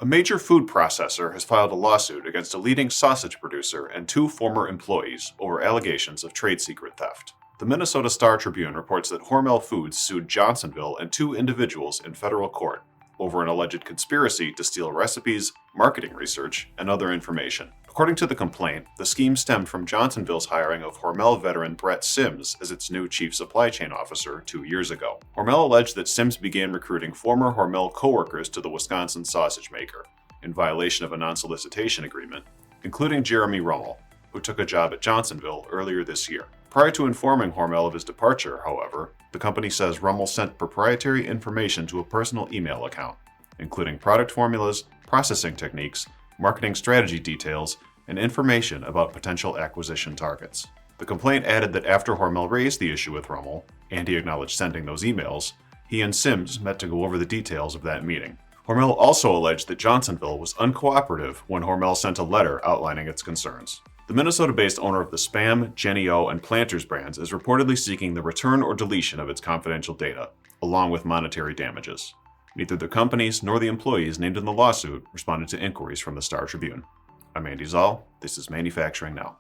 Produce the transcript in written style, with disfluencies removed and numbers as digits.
A major food processor has filed a lawsuit against a leading sausage producer and 2 former employees over allegations of trade secret theft. The Minnesota Star-Tribune reports that Hormel Foods sued Johnsonville and 2 individuals in federal court over an alleged conspiracy to steal recipes, marketing research, and other information. According to the complaint, the scheme stemmed from Johnsonville's hiring of Hormel veteran Brett Sims as its new chief supply chain officer 2 years ago. Hormel alleged that Sims began recruiting former Hormel coworkers to the Wisconsin sausage maker, in violation of a non-solicitation agreement, including Jeremy Rummel, who took a job at Johnsonville earlier this year. Prior to informing Hormel of his departure, however, the company says Rummel sent proprietary information to a personal email account, including product formulas, processing techniques, marketing strategy details, and information about potential acquisition targets. The complaint added that after Hormel raised the issue with Rummel, and he acknowledged sending those emails, he and Sims met to go over the details of that meeting. Hormel also alleged that Johnsonville was uncooperative when Hormel sent a letter outlining its concerns. The Minnesota-based owner of the Spam, Jennie-O, and Planters brands is reportedly seeking the return or deletion of its confidential data, along with monetary damages. Neither the companies nor the employees named in the lawsuit responded to inquiries from the Star-Tribune. I'm Andy Zoll. This is Manufacturing Now.